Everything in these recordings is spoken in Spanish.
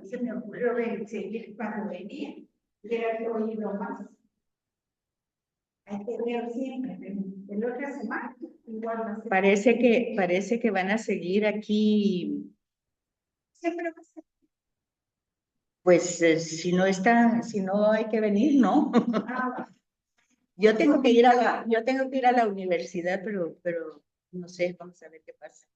Se me ocurrió seguir cuando venía, leer oído más. Hay que leer siempre, en otra semana, igual va a ser. Parece que van a seguir aquí. Siempre va a ser. Pues si no hay que venir, ¿no? Ah, Yo tengo que ir a la universidad, pero no sé, vamos a ver qué pasa.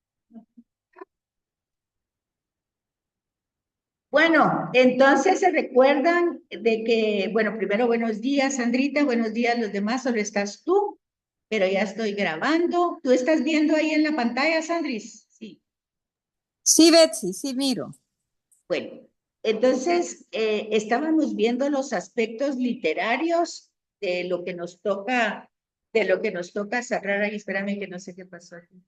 Bueno, entonces se recuerdan de que, bueno, primero buenos días, Sandrita, buenos días los demás, solo estás tú, pero ya estoy grabando. ¿Tú estás viendo ahí en la pantalla, Sandris? Sí. Sí, Betsy, sí miro. Bueno, entonces estábamos viendo los aspectos literarios de lo que nos toca, cerrar ahí. Espérame que no sé qué pasó aquí.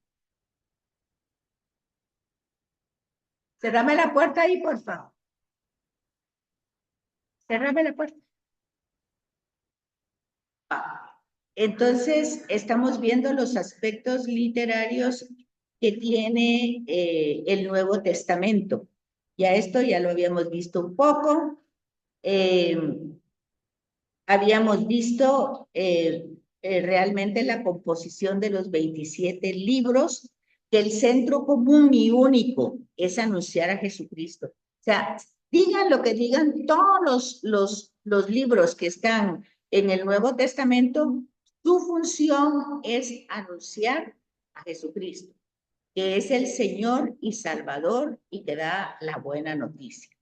Cerrame la puerta ahí, por favor. Cerrame la puerta. Entonces, estamos viendo los aspectos literarios que tiene el Nuevo Testamento. Ya esto ya lo habíamos visto un poco. Habíamos visto realmente la composición de los 27 libros, que el centro común y único es anunciar a Jesucristo. O sea, digan lo que digan todos los libros que están en el Nuevo Testamento, su función es anunciar a Jesucristo, que es el Señor y Salvador y que da la buena noticia.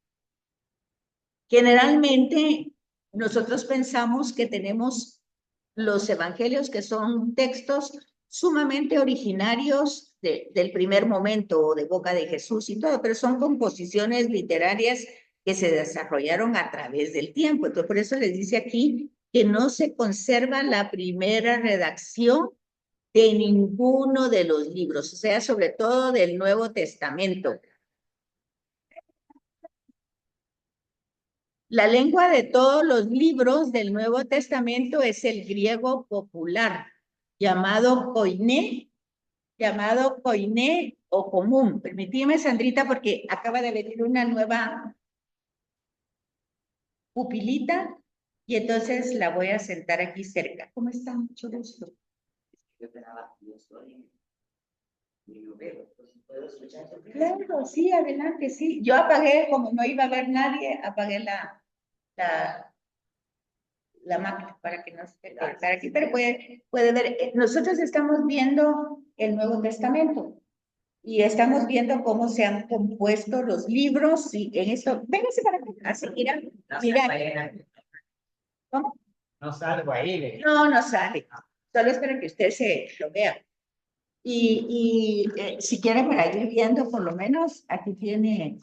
Generalmente nosotros pensamos que tenemos los evangelios, que son textos sumamente originarios del primer momento o de boca de Jesús y todo, pero son composiciones literarias que se desarrollaron a través del tiempo. Entonces, por eso les dice aquí que no se conserva la primera redacción de ninguno de los libros, o sea, sobre todo del Nuevo Testamento. La lengua de todos los libros del Nuevo Testamento es el griego popular, llamado koiné o común. Permíteme, Sandrita, porque acaba de venir una nueva pupilita y entonces la voy a sentar aquí cerca. ¿Cómo está? Mucho gusto. Claro, sí, adelante, sí. Yo apagué, como no iba a haber nadie, apagué la máquina para que no se cortara aquí, pero puede ver, nosotros estamos viendo el Nuevo Testamento y estamos viendo cómo se han compuesto los libros y en esto, véngase para acá, así, mira, ¿cómo? No salgo ahí. No sale, solo espero que usted se lo vea. Y si quiere para ir viendo, por lo menos, aquí tiene,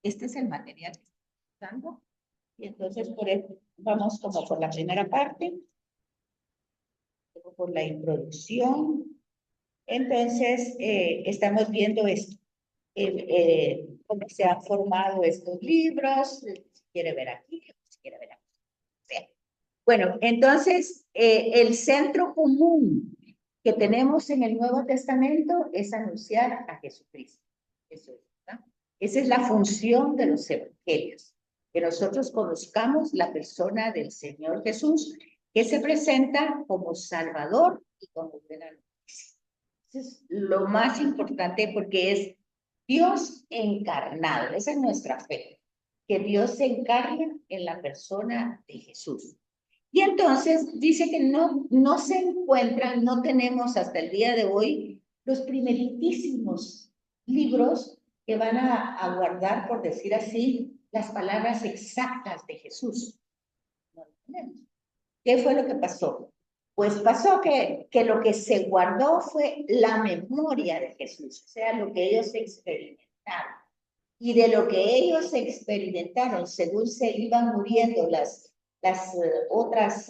este es el material que estoy usando. Y entonces vamos como por la primera parte, por la introducción. Entonces, estamos viendo esto, cómo se han formado estos libros, si quiere ver aquí, si quiere ver aquí. Bueno, entonces, el centro común que tenemos en el Nuevo Testamento es anunciar a Jesucristo. Eso es, ¿verdad? Esa es la función de los evangelios, que nosotros conozcamos la persona del Señor Jesús, que se presenta como Salvador y como buena noticia. Eso es lo más importante porque es Dios encarnado, esa es nuestra fe, que Dios se encarna en la persona de Jesús. Y entonces dice que no se encuentran, no tenemos hasta el día de hoy los primeritísimos libros que van a guardar, por decir así, las palabras exactas de Jesús. No lo tenemos. ¿Qué fue lo que pasó? Pues pasó que lo que se guardó fue la memoria de Jesús, o sea, lo que ellos experimentaron. Y de lo que ellos experimentaron, según se iban muriendo las otras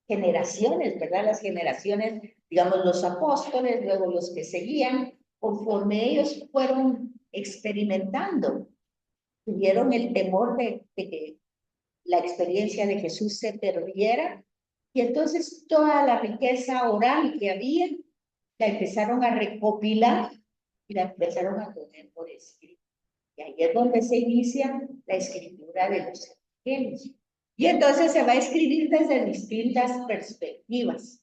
generaciones, ¿verdad? Las generaciones, digamos, los apóstoles, luego los que seguían, conforme ellos fueron experimentando, tuvieron el temor de que la experiencia de Jesús se perdiera, y entonces toda la riqueza oral que había, la empezaron a recopilar y la empezaron a poner por escrito. Y ahí es donde se inicia la escritura de los evangelios. Y entonces se va a escribir desde distintas perspectivas.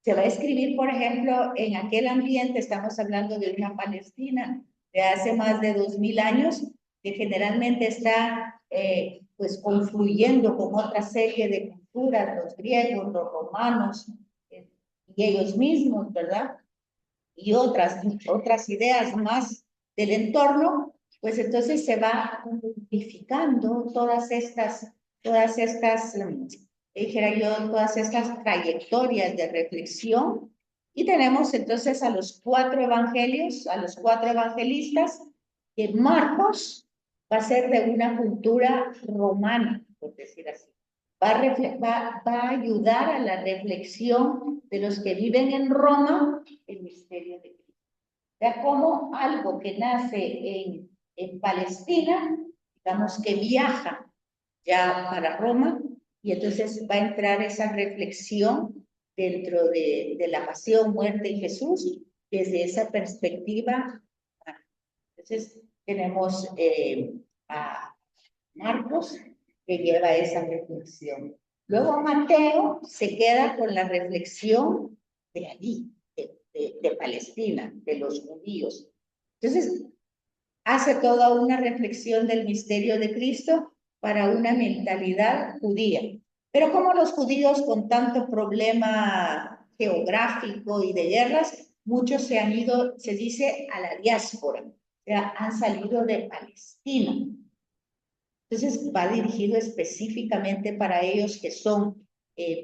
Se va a escribir, por ejemplo, en aquel ambiente, estamos hablando de una Palestina de hace más de 2000 años, que generalmente está pues confluyendo con otra serie de culturas, los griegos, los romanos, y ellos mismos, ¿verdad? Y otras ideas más del entorno, pues entonces se va unificando dijera yo, todas estas trayectorias de reflexión. Y tenemos entonces a los 4 evangelios, a los 4 evangelistas, que Marcos va a ser de una cultura romana, por decir así. Va a ayudar a la reflexión de los que viven en Roma el misterio de Cristo. Ya como algo que nace en Palestina, digamos que viaja ya para Roma, y entonces va a entrar esa reflexión dentro de la pasión, muerte y Jesús, desde esa perspectiva. Entonces tenemos a Marcos, que lleva esa reflexión. Luego Mateo se queda con la reflexión de allí, de Palestina, de los judíos. Entonces, hace toda una reflexión del misterio de Cristo para una mentalidad judía. Pero como los judíos con tanto problema geográfico y de guerras, muchos se han ido, se dice, a la diáspora, o sea, han salido de Palestina. Entonces va dirigido específicamente para ellos que son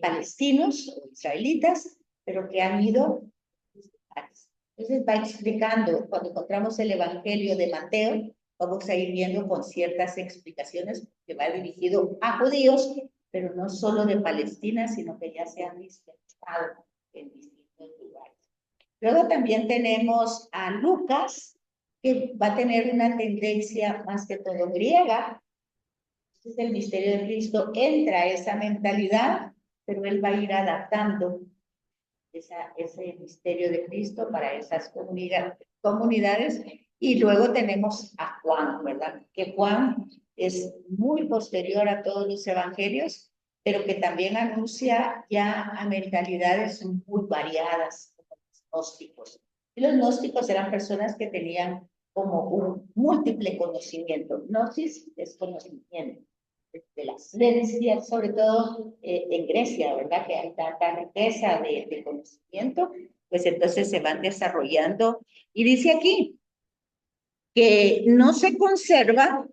palestinos o israelitas, pero que han ido. Entonces va explicando, cuando encontramos el Evangelio de Mateo, vamos a ir viendo con ciertas explicaciones que va dirigido a judíos, pero no solo de Palestina, sino que ya se han dispersado en distintos lugares. Luego también tenemos a Lucas, que va a tener una tendencia más que todo griega. Entonces el misterio de Cristo entra a esa mentalidad, pero él va a ir adaptando ese misterio de Cristo para esas comunidades. Y luego tenemos a Juan, ¿verdad? Que Juan es muy posterior a todos los evangelios, pero que también anuncia ya a mentalidades muy variadas, como los gnósticos. Y los gnósticos eran personas que tenían como un múltiple conocimiento. Gnosis es conocimiento de la ciencia, sobre todo en Grecia, ¿verdad? Que hay tanta riqueza de conocimiento, pues entonces se van desarrollando. Y dice aquí que no se conserva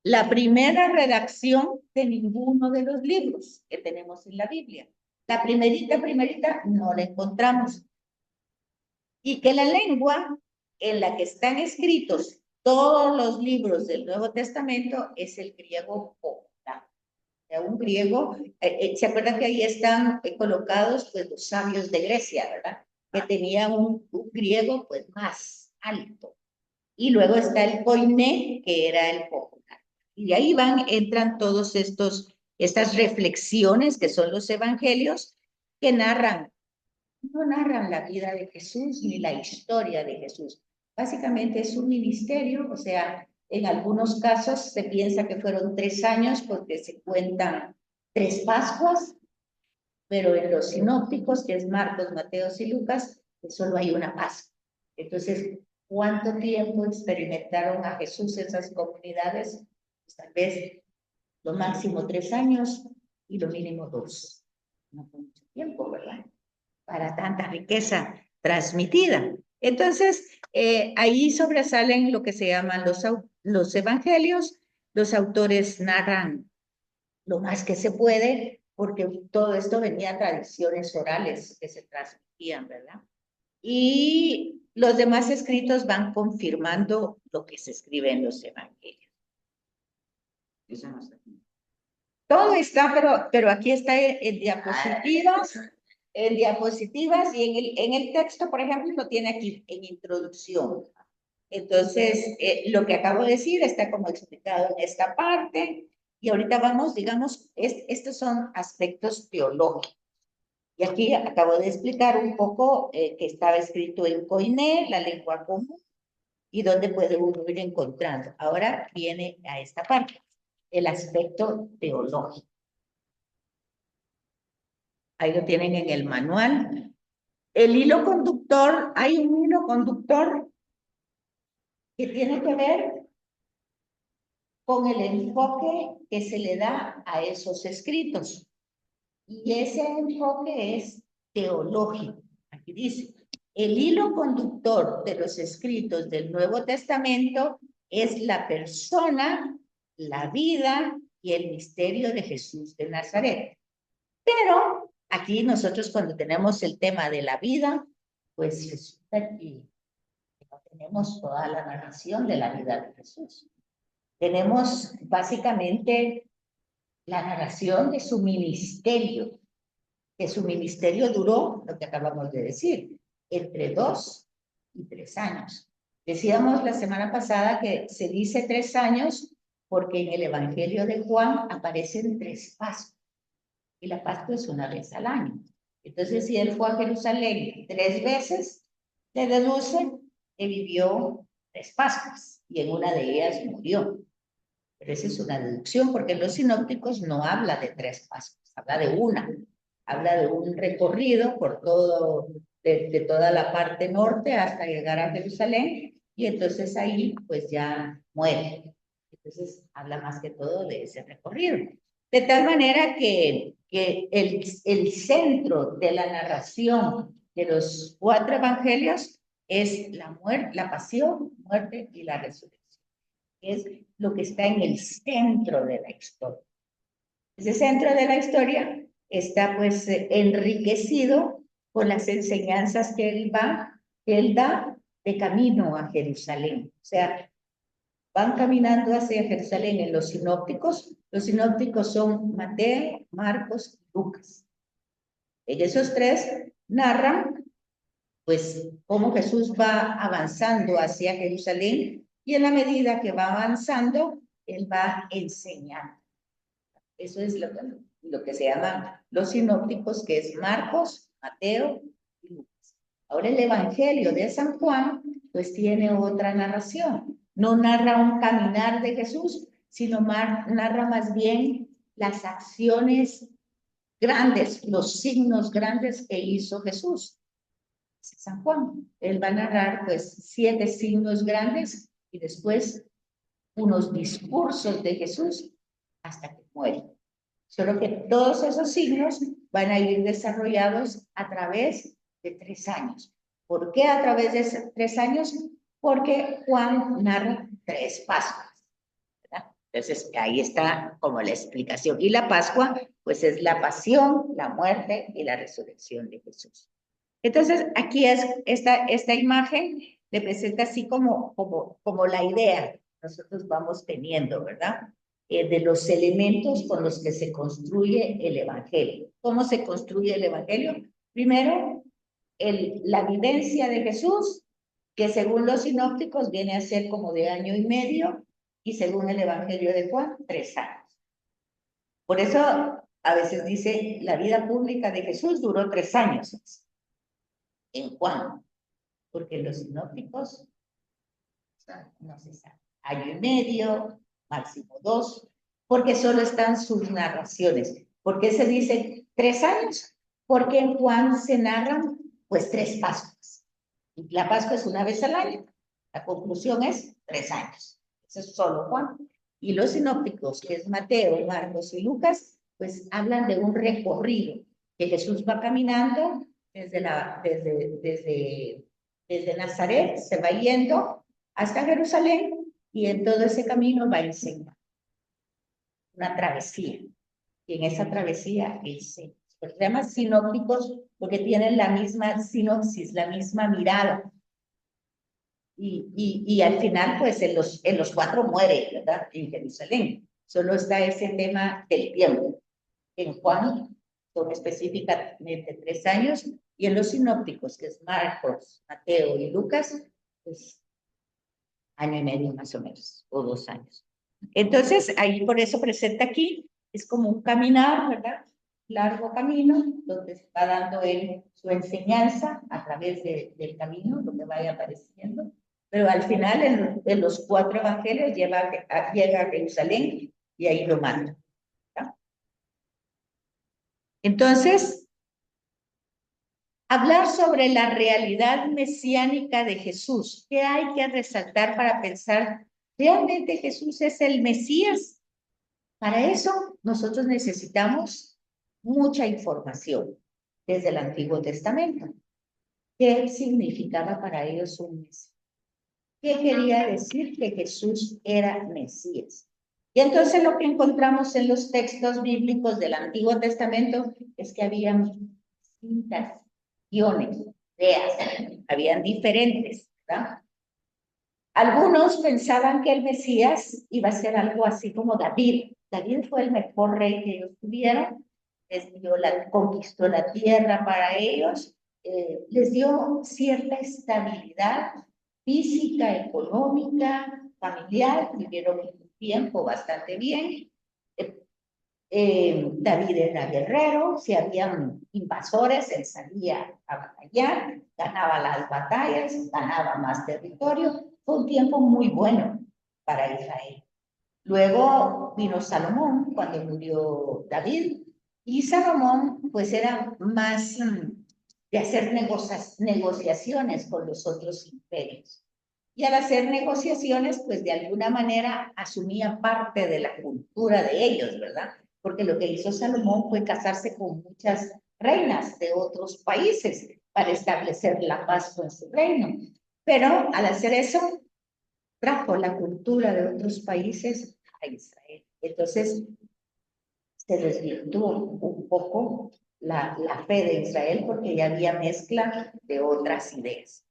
la primera redacción de ninguno de los libros que tenemos en la Biblia. La primerita, no la encontramos. Y que la lengua en la que están escritos todos los libros del Nuevo Testamento es el griego popular. Un griego, ¿se acuerdan que ahí están colocados pues los sabios de Grecia, ¿verdad? Que tenían un griego pues más alto. Y luego está el koiné, que era el popular. Y de ahí entran todos estas reflexiones que son los evangelios, que no narran la vida de Jesús ni la historia de Jesús. Básicamente es un ministerio, o sea, en algunos casos se piensa que fueron 3 años porque se cuentan 3 Pascuas, pero en los sinópticos, que es Marcos, Mateo y Lucas, pues solo hay una Pascua. Entonces, ¿cuánto tiempo experimentaron a Jesús esas comunidades? Pues tal vez lo máximo 3 años y lo mínimo 2. No fue mucho tiempo, ¿verdad? Para tanta riqueza transmitida. Entonces, ahí sobresalen lo que se llaman los evangelios. Los autores narran lo más que se puede, porque todo esto venía a tradiciones orales que se transmitían, ¿verdad? Y los demás escritos van confirmando lo que se escribe en los evangelios. Eso no está aquí. Todo está, pero aquí está en diapositivas. En diapositivas y en el texto, por ejemplo, lo tiene aquí en introducción. Entonces, lo que acabo de decir está como explicado en esta parte. Y ahorita vamos, digamos, estos son aspectos teológicos. Y aquí acabo de explicar un poco que estaba escrito en koiné, la lengua común, y dónde puede uno ir encontrando. Ahora viene a esta parte, el aspecto teológico. Ahí lo tienen en el manual. El hilo conductor, hay un hilo conductor que tiene que ver con el enfoque que se le da a esos escritos. Y ese enfoque es teológico. Aquí dice, el hilo conductor de los escritos del Nuevo Testamento es la persona, la vida y el misterio de Jesús de Nazaret. Pero aquí nosotros cuando tenemos el tema de la vida, pues resulta que no tenemos toda la narración de la vida de Jesús. Tenemos básicamente la narración de su ministerio, que su ministerio duró, lo que acabamos de decir, entre 2 y 3 años. Decíamos la semana pasada que se dice 3 años porque en el Evangelio de Juan aparecen 3 Pascuas, y la Pascua es una vez al año. Entonces, si él fue a Jerusalén 3 veces, se deduce que vivió 3 Pascuas, y en una de ellas murió. Pero esa es una deducción, porque en los sinópticos no habla de 3 Pascuas, habla de una. Habla de un recorrido por todo, de toda la parte norte hasta llegar a Jerusalén, y entonces ahí pues ya muere. Entonces habla más que todo de ese recorrido. De tal manera que el centro de la narración de los 4 evangelios es la muerte, la pasión, muerte y la resurrección. Es lo que está en el centro de la historia. Ese centro de la historia está pues enriquecido por las enseñanzas que él da de camino a Jerusalén. O sea, van caminando hacia Jerusalén en los sinópticos. Los sinópticos son Mateo, Marcos y Lucas. En esos 3 narran pues cómo Jesús va avanzando hacia Jerusalén, y en la medida que va avanzando, él va enseñando. Eso es lo que se llama los sinópticos, que es Marcos, Mateo y Lucas. Ahora el Evangelio de San Juan, pues tiene otra narración. No narra un caminar de Jesús, sino narra más bien las acciones grandes, los signos grandes que hizo Jesús. San Juan, él va a narrar pues 7 signos grandes y después unos discursos de Jesús hasta que muere. Solo que todos esos signos van a ir desarrollados a través de 3 años. ¿Por qué a través de 3 años? Porque Juan narra 3 Pascuas, ¿verdad? Entonces ahí está como la explicación. Y la Pascua pues es la pasión, la muerte y la resurrección de Jesús. Entonces aquí es esta imagen le presenta así como la idea que nosotros vamos teniendo, ¿verdad? De los elementos con los que se construye el Evangelio. ¿Cómo se construye el Evangelio? Primero, la vivencia de Jesús, que según los sinópticos viene a ser como de 1 año y medio, y según el Evangelio de Juan, 3 años. Por eso a veces dice, la vida pública de Jesús duró 3 años en Juan, porque los sinópticos no se sabe. 1 año y medio, máximo 2, porque solo están sus narraciones. ¿Por qué se dice 3 años? Porque en Juan se narran pues 3 Pascuas. Y la Pascua es una vez al año. La conclusión es 3 años. Eso es solo Juan. Y los sinópticos, que es Mateo, Marcos y Lucas, pues hablan de un recorrido que Jesús va caminando desde Nazaret, se va yendo hasta Jerusalén, y en todo ese camino va enseñando. Una travesía. Y en esa travesía enseña. Los temas sinópticos porque tienen la misma sinopsis, la misma mirada. Y al final, pues en los 4 muere, ¿verdad? En Jerusalén. Solo está ese tema del tiempo. En Juan son específicamente 3 años, y en los sinópticos, que es Marcos, Mateo y Lucas, pues 1 año y medio más o menos, o 2 años. Entonces, ahí por eso presenta aquí, es como un caminar, ¿verdad? Largo camino, donde va dando él su enseñanza a través del camino, lo que vaya apareciendo. Pero al final, en los 4 evangelios, llega a Jerusalén y ahí lo matan. ¿Ya? Entonces, hablar sobre la realidad mesiánica de Jesús. ¿Qué hay que resaltar para pensar? ¿Realmente Jesús es el Mesías? Para eso, nosotros necesitamos mucha información desde el Antiguo Testamento. ¿Qué significaba para ellos un Mesías? ¿Qué quería decir que Jesús era Mesías? Y entonces lo que encontramos en los textos bíblicos del Antiguo Testamento es que había distintas visiones, ideas, habían diferentes, ¿verdad? Algunos pensaban que el Mesías iba a ser algo así como David. David fue el mejor rey que ellos tuvieron, conquistó la tierra para ellos, les dio cierta estabilidad física, económica, familiar, vivieron un tiempo bastante bien. David era guerrero, si habían invasores, él salía a batallar, ganaba las batallas, ganaba más territorio. Fue un tiempo muy bueno para Israel. Luego vino Salomón cuando murió David, y Salomón pues era más de hacer negociaciones con los otros imperios. Y al hacer negociaciones, pues de alguna manera asumía parte de la cultura de ellos, ¿verdad? Porque lo que hizo Salomón fue casarse con muchas reinas de otros países para establecer la paz con su reino. Pero al hacer eso, trajo la cultura de otros países a Israel. Entonces, se desvirtuó un poco la fe de Israel porque ya había mezcla de otras ideas.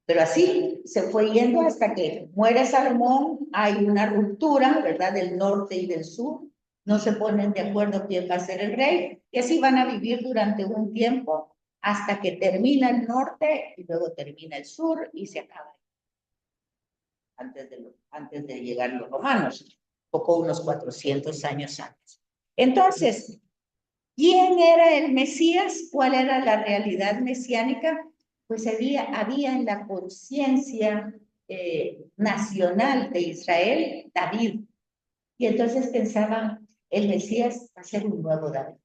Pero así se fue yendo hasta que muere Salomón, hay una ruptura, ¿verdad?, del norte y del sur, no se ponen de acuerdo quién va a ser el rey, y así van a vivir durante un tiempo hasta que termina el norte y luego termina el sur y se acaba. Antes de llegar los romanos, poco unos 400 años antes. Entonces, ¿quién era el Mesías? ¿Cuál era la realidad mesiánica? Pues había en la conciencia nacional de Israel David. Y entonces pensaban, el Mesías va a ser un nuevo David.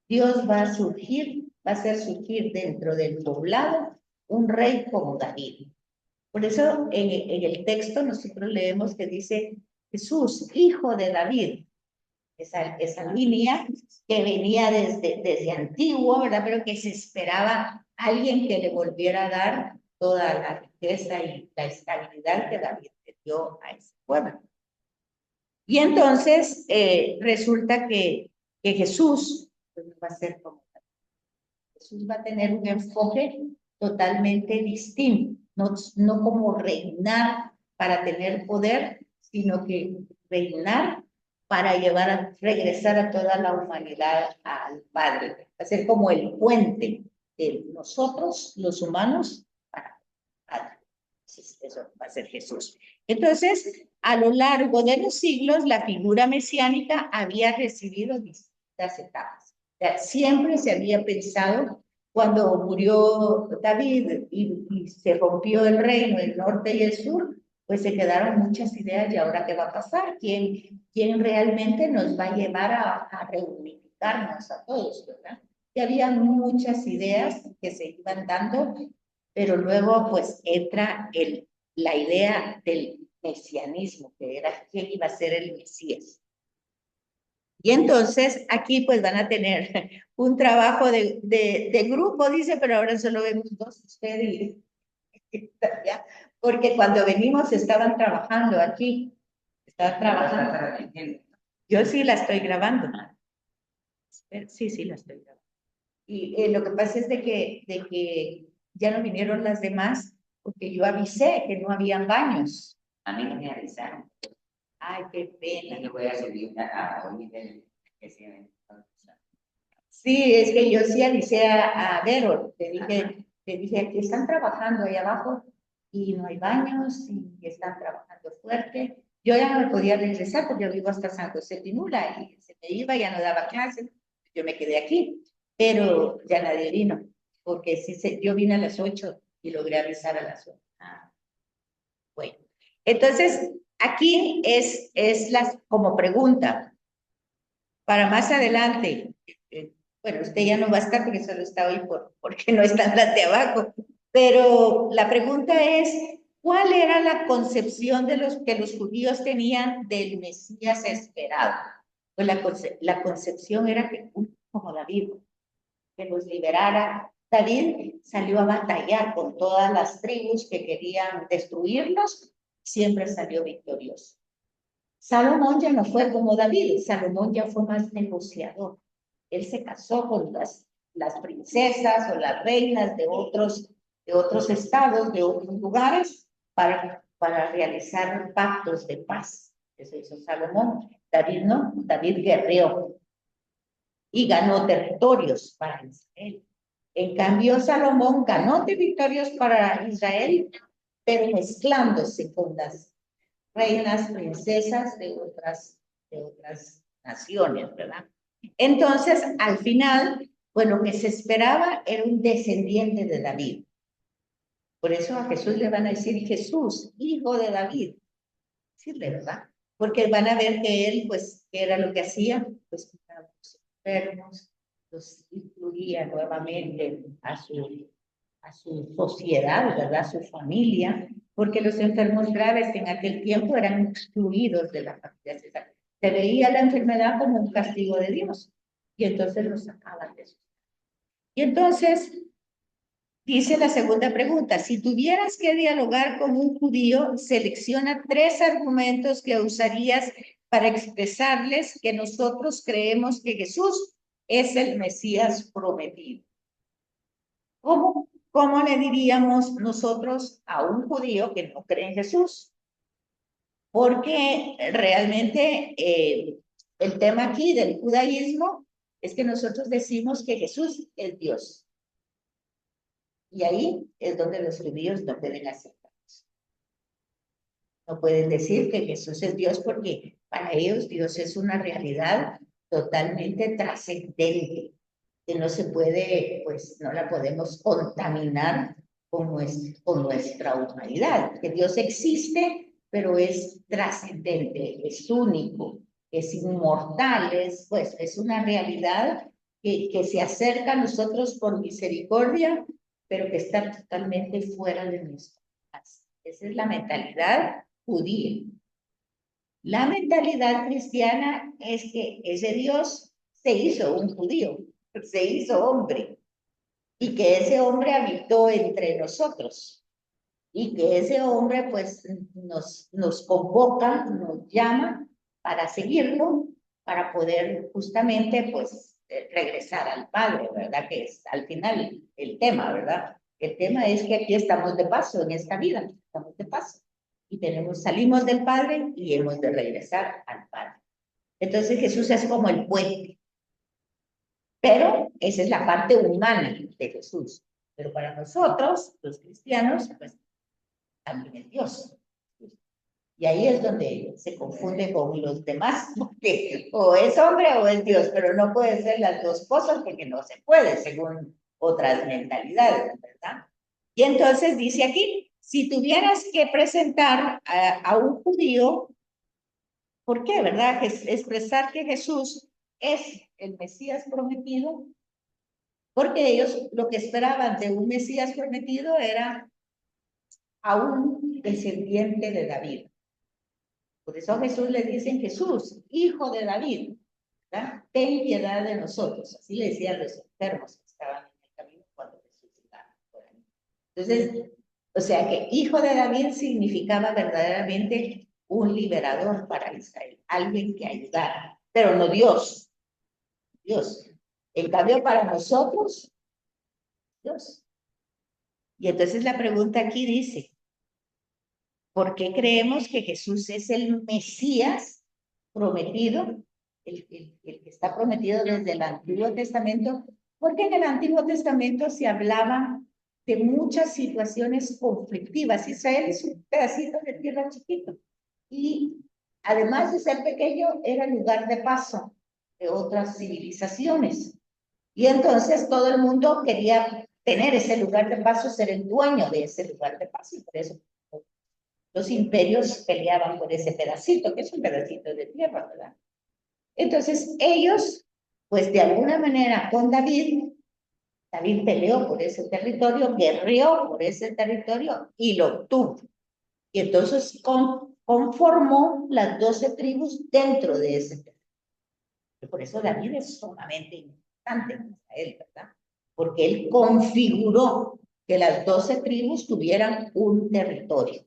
Dios va a hacer surgir dentro del poblado un rey como David. Por eso en el texto nosotros leemos que dice Jesús, hijo de David. Esa línea que venía desde antiguo, ¿verdad? Pero que se esperaba alguien que le volviera a dar toda la riqueza y la estabilidad que David le dio a ese pueblo. Y entonces resulta que Jesús pues, va a ser como David. Jesús va a tener un enfoque totalmente distinto, no como reinar para tener poder, sino que reinar para regresar a toda la humanidad al Padre, va a ser como el puente de nosotros, los humanos, para el Padre. Eso va a ser Jesús. Entonces, a lo largo de los siglos, la figura mesiánica había recibido distintas etapas. O sea, siempre se había pensado, cuando murió David y se rompió el reino, el norte y el sur, pues se quedaron muchas ideas. ¿Y ahora qué va a pasar? ¿Quién realmente nos va a llevar a reunificarnos a todos, verdad? Y había muchas ideas que se iban dando, pero luego pues entra la idea del mesianismo, que era quién iba a ser el Mesías. Y entonces aquí pues van a tener un trabajo de grupo, dice, pero ahora solo vemos 2, usted y ¿ya? Porque cuando venimos estaban trabajando aquí, estaban trabajando. Yo sí la estoy grabando. Sí, la estoy grabando. Y lo que pasa es de que ya no vinieron las demás porque yo avisé que no habían baños. A mí no me avisaron. Ay, qué pena. Yo voy a subir a sí, es que yo sí avisé a Vero, le dije que están trabajando ahí abajo y no hay baños y están trabajando fuerte. Yo ya no me podía regresar porque yo vivo hasta San José Pinula y se me iba, ya no daba clases, yo me quedé aquí, pero ya nadie vino, porque yo vine a las 8 y logré avisar a las 8. Bueno, entonces aquí es como pregunta para más adelante. Bueno, usted ya no va a estar porque solo está hoy porque no están las de abajo. Pero la pregunta es, ¿cuál era la concepción de que los judíos tenían del Mesías esperado? Pues la concepción era que como David, que los liberara. David salió a batallar con todas las tribus que querían destruirlos, siempre salió victorioso. Salomón ya no fue como David, Salomón ya fue más negociador. Él se casó con las princesas o las reinas de otros estados, de otros lugares, para realizar pactos de paz. Eso hizo Salomón. David no, David guerreó y ganó territorios para Israel. En cambio, Salomón ganó territorios para Israel, pero mezclándose con las reinas, princesas de otras naciones, ¿verdad? Entonces, al final, pues lo que se esperaba era un descendiente de David. Por eso a Jesús le van a decir Jesús, hijo de David. Decirle, ¿verdad? Porque van a ver que él, pues, ¿qué era lo que hacía? Pues, cuidaba a los enfermos, los incluía nuevamente a su sociedad, ¿verdad? A su familia, porque los enfermos graves en aquel tiempo eran excluidos de la familia. Se veía la enfermedad como un castigo de Dios, y entonces los sacaban de eso. Y entonces, dice la segunda pregunta, si tuvieras que dialogar con un judío, selecciona 3 argumentos que usarías para expresarles que nosotros creemos que Jesús es el Mesías prometido. ¿Cómo le diríamos nosotros a un judío que no cree en Jesús? Porque realmente el tema aquí del judaísmo es que nosotros decimos que Jesús es Dios. Y ahí es donde los judíos no pueden aceptarnos. No pueden decir que Jesús es Dios porque para ellos Dios es una realidad totalmente trascendente, que no se puede, pues no la podemos contaminar con nuestra humanidad. Que Dios existe, pero es trascendente, es único, es inmortal, pues, es una realidad que se acerca a nosotros por misericordia, pero que está totalmente fuera de nuestra casa. Esa es la mentalidad judía. La mentalidad cristiana es que ese Dios se hizo un judío, se hizo hombre, y que ese hombre habitó entre nosotros, y que ese hombre pues nos convoca, nos llama para seguirlo, para poder justamente pues regresar al Padre, ¿verdad? Que es al final el tema, ¿verdad? El tema es que aquí estamos de paso en esta vida, estamos de paso. Y salimos del Padre y hemos de regresar al Padre. Entonces Jesús es como el puente. Pero esa es la parte humana de Jesús. Pero para nosotros, los cristianos, pues también es Dios. Y ahí es donde se confunde con los demás, porque o es hombre o es Dios, pero no puede ser las dos cosas porque no se puede, según otras mentalidades, ¿verdad? Y entonces dice aquí, si tuvieras que presentar a un judío, ¿por qué, verdad? Expresar que Jesús es el Mesías prometido, porque ellos lo que esperaban de un Mesías prometido era a un descendiente de David. Por eso a Jesús le dicen Jesús, hijo de David, ¿verdad? Ten piedad de nosotros. Así le decían los enfermos que estaban en el camino cuando Jesús estaba por ahí. Entonces, o sea que hijo de David significaba verdaderamente un liberador para Israel, alguien que ayudara, pero no Dios. Dios. En cambio, para nosotros, Dios. Y entonces la pregunta aquí dice, ¿por qué creemos que Jesús es el Mesías prometido, el que está prometido desde el Antiguo Testamento? Porque en el Antiguo Testamento se hablaba de muchas situaciones conflictivas. Israel es un pedacito de tierra chiquito y además de ser pequeño, era lugar de paso de otras civilizaciones. Y entonces todo el mundo quería tener ese lugar de paso, ser el dueño de ese lugar de paso, y por eso Los imperios peleaban por ese pedacito, que es un pedacito de tierra, ¿verdad? Entonces ellos, pues de alguna manera con David peleó por ese territorio, guerreó por ese territorio y lo obtuvo. Y entonces conformó las 12 tribus dentro de ese territorio. Por eso David es sumamente importante para él, ¿verdad? Porque él configuró que las 12 tribus tuvieran un territorio.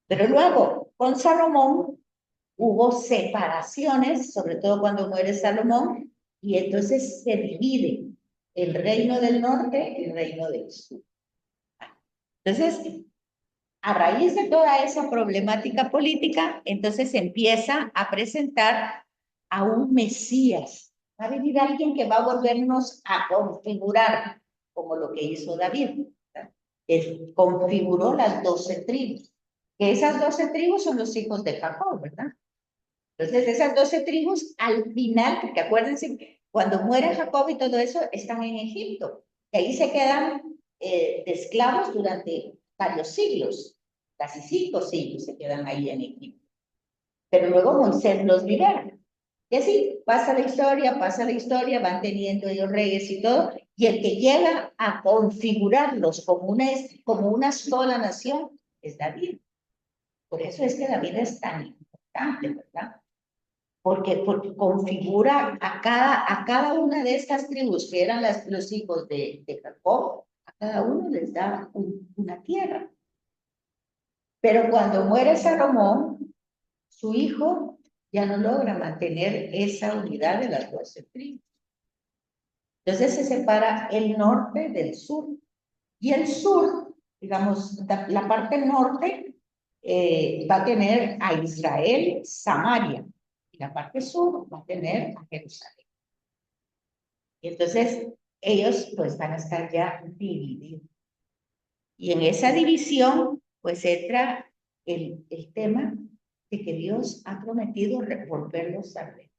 Pero luego, con Salomón, hubo separaciones, sobre todo cuando muere Salomón, y entonces se divide el reino del norte y el reino del sur. Entonces, a raíz de toda esa problemática política, entonces se empieza a presentar a un Mesías. Va a venir alguien que va a volvernos a configurar, como lo que hizo David. Él configuró las 12 tribus. Que esas 12 tribus son los hijos de Jacob, ¿verdad? Entonces, esas 12 tribus, al final, porque acuérdense que cuando muere Jacob y todo eso, están en Egipto. Y ahí se quedan de esclavos durante varios siglos, casi 5 siglos se quedan ahí en Egipto. Pero luego Moisés los libera. Y así pasa la historia, van teniendo ellos reyes y todo, y el que llega a configurarlos como una sola nación es David. Por eso es que David es tan importante, ¿verdad? Porque configura a cada una de estas tribus, que eran los hijos de Jacob, a cada uno les da una tierra. Pero cuando muere Salomón, su hijo ya no logra mantener esa unidad de las 12 tribus. Entonces se separa el norte del sur. Y el sur, digamos, la parte norte va a tener a Israel, Samaria. Y la parte sur va a tener a Jerusalén. Y entonces ellos pues van a estar ya divididos. Y en esa división pues entra el tema de que Dios ha prometido volverlos a reunir.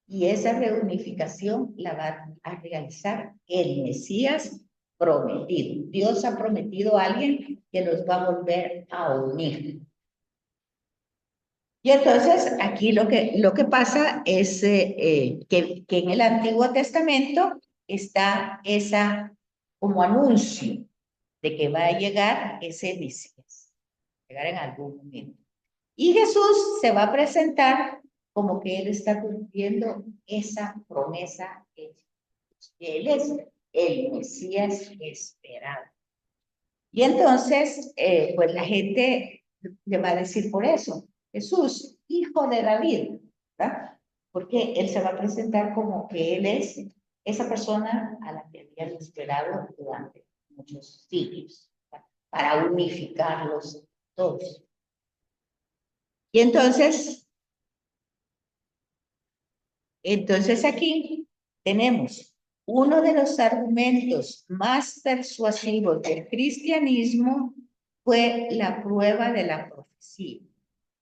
Y esa reunificación la va a realizar el Mesías prometido. Dios ha prometido a alguien que los va a volver a unir. Y entonces aquí lo que pasa es que en el Antiguo Testamento está esa como anuncio de que va a llegar ese Mesías, llegar en algún momento. Y Jesús se va a presentar como que él está cumpliendo esa promesa que él es el Mesías esperado. Y entonces, pues la gente le va a decir por eso, Jesús, hijo de David, ¿verdad? Porque él se va a presentar como que él es esa persona a la que habían esperado durante muchos siglos, ¿verdad? Para unificarlos todos. Y entonces aquí tenemos uno de los argumentos más persuasivos del cristianismo fue la prueba de la profecía.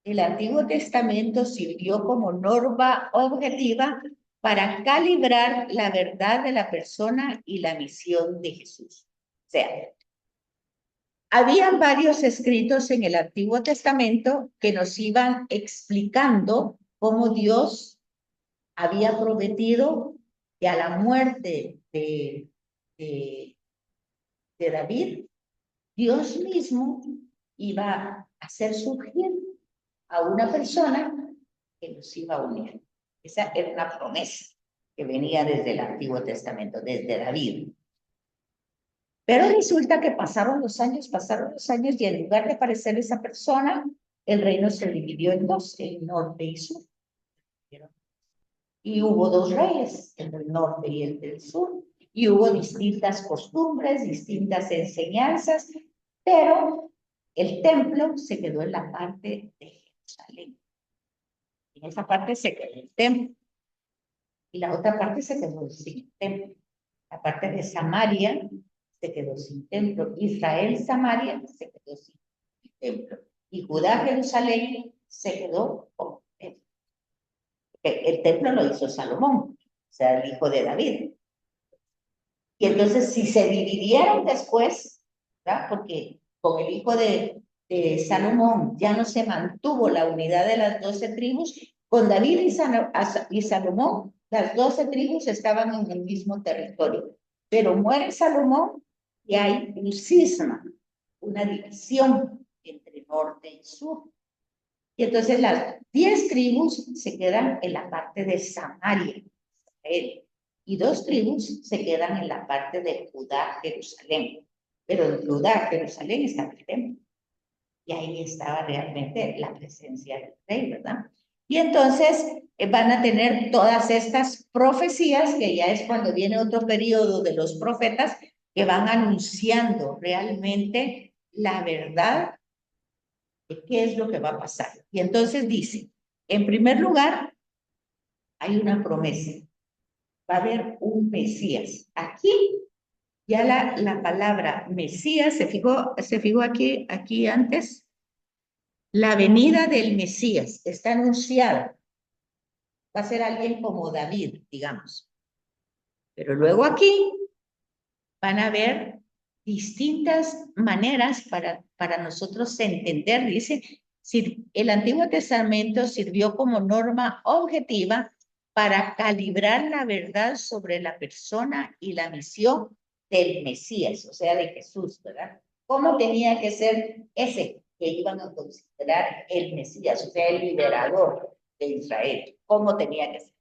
El Antiguo Testamento sirvió como norma objetiva para calibrar la verdad de la persona y la misión de Jesús. O sea, habían varios escritos en el Antiguo Testamento que nos iban explicando cómo Dios había prometido que a la muerte de David, Dios mismo iba a hacer surgir a una persona que los iba a unir. Esa era una promesa que venía desde el Antiguo Testamento, desde David. Pero resulta que pasaron los años y en lugar de aparecer esa persona, el reino se dividió en dos, el norte y sur. Y hubo dos reyes, el del norte y el del sur, y hubo distintas costumbres, distintas enseñanzas, pero el templo se quedó en la parte de Jerusalén. En esa parte se quedó el templo, y la otra parte se quedó sin templo. La parte de Samaria se quedó sin templo. Israel, Samaria, se quedó sin templo. Y Judá, Jerusalén, se quedó con templo. El templo lo hizo Salomón, o sea, el hijo de David. Y entonces, si se dividieron después, ¿verdad? Porque con el hijo de Salomón ya no se mantuvo la unidad de las 12 tribus, con David y Salomón, las 12 tribus estaban en el mismo territorio. Pero muere Salomón y hay un cisma, una división entre norte y sur. Y entonces las 10 tribus se quedan en la parte de Samaria, Israel, y 2 tribus se quedan en la parte de Judá, Jerusalén. Pero en Judá, Jerusalén está el templo. Y ahí estaba realmente la presencia del rey, ¿verdad? Y entonces van a tener todas estas profecías, que ya es cuando viene otro periodo de los profetas, que van anunciando realmente la verdad de qué es lo que va a pasar. Y entonces dice, en primer lugar, hay una promesa. Va a haber un Mesías. Aquí ya la palabra Mesías, se fijó aquí antes, la venida del Mesías está anunciada. Va a ser alguien como David, digamos. Pero luego aquí van a haber distintas maneras para nosotros entender. Dice, si el Antiguo Testamento sirvió como norma objetiva para calibrar la verdad sobre la persona y la misión del Mesías, o sea, de Jesús, ¿verdad? ¿Cómo tenía que ser ese que iban a considerar el Mesías, o sea, el liberador de Israel? ¿Cómo tenía que ser?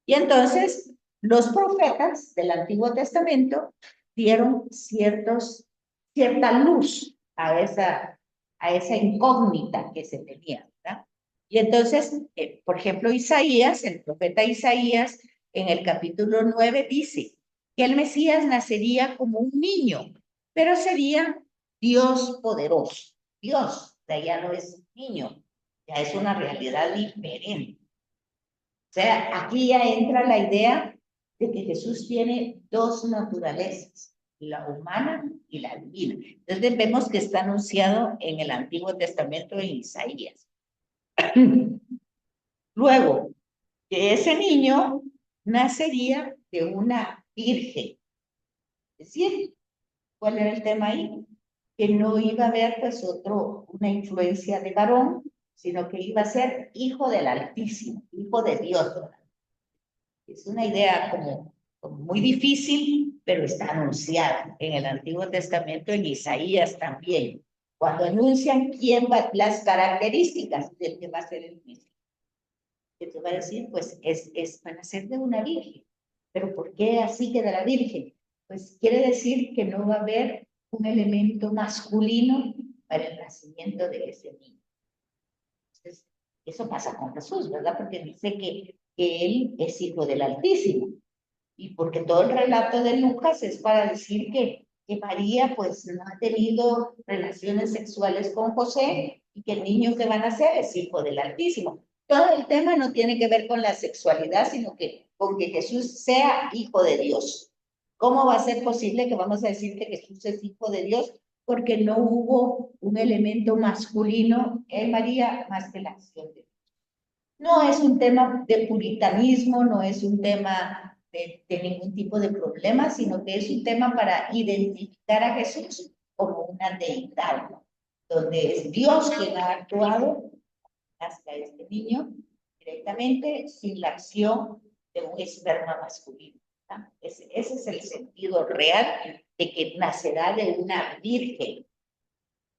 Y entonces, los profetas del Antiguo Testamento dieron cierta luz a esa incógnita que se tenía, ¿verdad? Y entonces, por ejemplo, Isaías, el profeta Isaías, en el capítulo 9 dice que el Mesías nacería como un niño, pero sería Dios poderoso. Dios, ya no es un niño, ya es una realidad diferente. O sea, aquí ya entra la idea de que Jesús tiene 2 naturalezas, la humana y la divina. Entonces vemos que está anunciado en el Antiguo Testamento en Isaías. Luego, que ese niño nacería de una virgen. Es decir, ¿cuál era el tema ahí? Que no iba a haber pues una influencia de varón, sino que iba a ser hijo del Altísimo, hijo de Dios. Es una idea como muy difícil, pero está anunciada en el Antiguo Testamento, en Isaías también. Cuando anuncian las características del que va a ser el Mesías. Que te va a decir, pues van a ser de una virgen. ¿Pero por qué así que de la virgen? Pues quiere decir que no va a haber un elemento masculino para el nacimiento de ese niño. Entonces, eso pasa con Jesús, ¿verdad? Porque dice que él es hijo del Altísimo. Y porque todo el relato de Lucas es para decir que María pues no ha tenido relaciones sexuales con José y que el niño que va a nacer es hijo del Altísimo. Todo el tema no tiene que ver con la sexualidad, sino que con que Jesús sea hijo de Dios. ¿Cómo va a ser posible que vamos a decir que Jesús es hijo de Dios? Porque no hubo un elemento masculino en María más que la acción de Dios. No es un tema de puritanismo, no es un tema de ningún tipo de problema, sino que es un tema para identificar a Jesús como una deidad, ¿no? Donde es Dios quien ha actuado hasta este niño directamente sin la acción de un esperma masculino, ¿no? Ese es el sentido real de que nacerá de una virgen,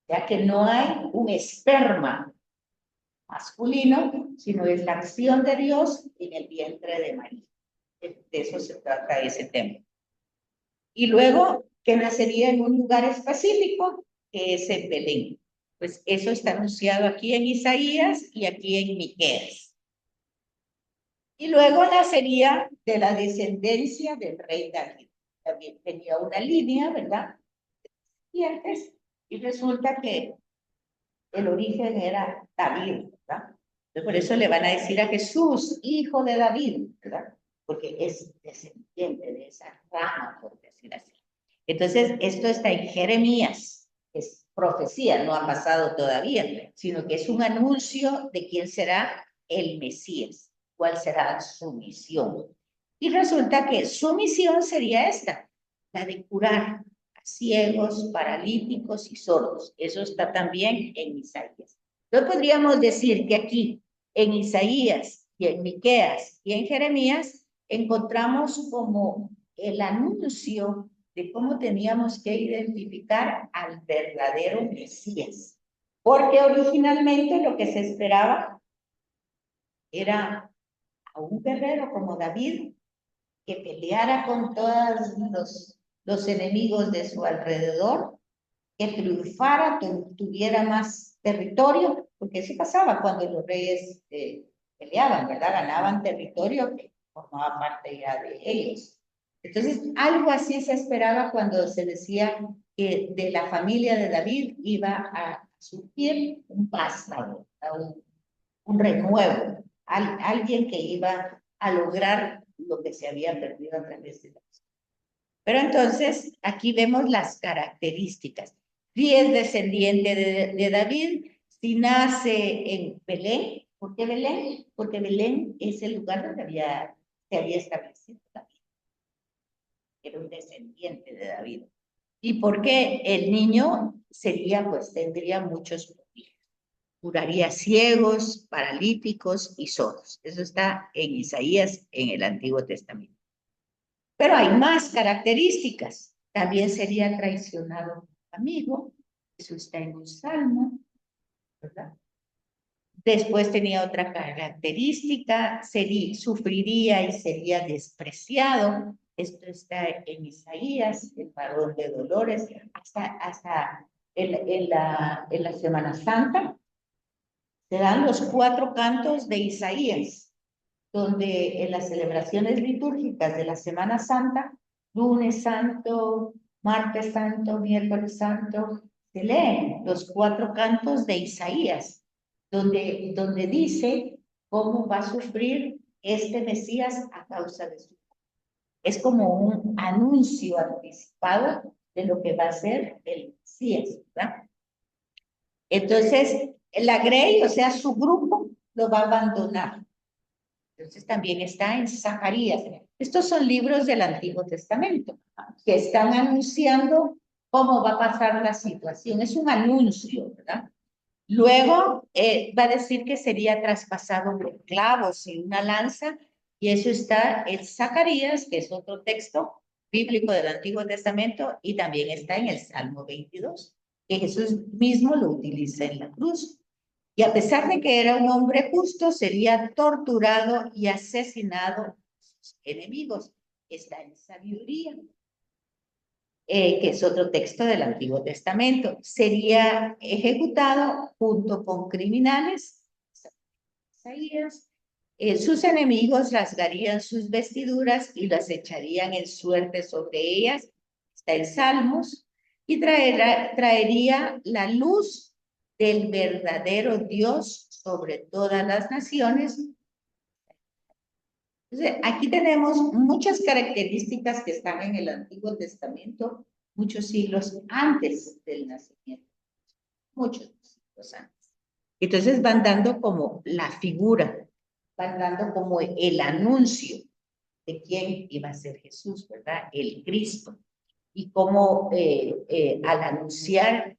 ya que no hay un esperma masculino, sino es la acción de Dios en el vientre de María. De eso se trata ese tema. Y luego, que nacería en un lugar específico, que es en Belén. Pues eso está anunciado aquí en Isaías y aquí en Miqueas. Y luego nacería de la descendencia del rey David. También tenía una línea, ¿verdad? Y resulta que el origen era David, ¿verdad? Por eso le van a decir a Jesús, hijo de David, ¿verdad? Porque es descendiente de esa rama, por decir así. Entonces, esto está en Jeremías, es profecía, no ha pasado todavía, sino que es un anuncio de quién será el Mesías, cuál será su misión. Y resulta que su misión sería esta, la de curar ciegos, paralíticos y sordos. Eso está también en Isaías. Entonces podríamos decir que aquí, en Isaías y en Miqueas y en Jeremías, encontramos como el anuncio de cómo teníamos que identificar al verdadero Mesías. Porque originalmente lo que se esperaba era a un guerrero como David que peleara con todos los enemigos de su alrededor, que triunfara, tuviera más territorio, porque eso pasaba cuando los reyes peleaban, ¿verdad? Ganaban territorio que formaba parte ya de ellos. Entonces, algo así se esperaba cuando se decía que de la familia de David iba a surgir un vástago, un renuevo, alguien que iba a lograr lo que se había perdido a través de la historia. Pero entonces, aquí vemos las características. Si es descendiente de David, si nace en Belén. ¿Por qué Belén? Porque Belén es el lugar donde se había establecido David. Era un descendiente de David. ¿Y por qué el niño tendría muchos poderes? Curaría ciegos, paralíticos y sordos. Eso está en Isaías, en el Antiguo Testamento. Pero hay más características. También sería traicionado amigo. Eso está en un salmo, ¿verdad? Después tenía otra característica, sufriría y sería despreciado. Esto está en Isaías, el varón de dolores, hasta en la Semana Santa. Se dan los 4 cantos de Isaías, donde en las celebraciones litúrgicas de la Semana Santa, lunes santo, martes santo, miércoles santo, se leen los 4 cantos de Isaías, donde dice cómo va a sufrir este Mesías a causa de su. Es como un anuncio anticipado de lo que va a ser el Mesías, ¿verdad? Entonces, la Grey, o sea, su grupo, lo va a abandonar. Entonces también está en Zacarías. Estos son libros del Antiguo Testamento que están anunciando cómo va a pasar la situación. Es un anuncio, ¿verdad? Luego va a decir que sería traspasado con clavos y una lanza, y eso está en Zacarías, que es otro texto bíblico del Antiguo Testamento, y también está en el Salmo 22, que Jesús mismo lo utiliza en la cruz. Y a pesar de que era un hombre justo, sería torturado y asesinado por sus enemigos. Está en Sabiduría, que es otro texto del Antiguo Testamento. Sería ejecutado junto con criminales. Isaías. Sus enemigos rasgarían sus vestiduras y las echarían en suerte sobre ellas. Está en Salmos. Y traería la luz del verdadero Dios sobre todas las naciones. Entonces, aquí tenemos muchas características que están en el Antiguo Testamento, muchos siglos antes del nacimiento, muchos siglos antes. Entonces van dando como la figura, van dando como el anuncio de quién iba a ser Jesús, ¿verdad? El Cristo. Y cómo al anunciar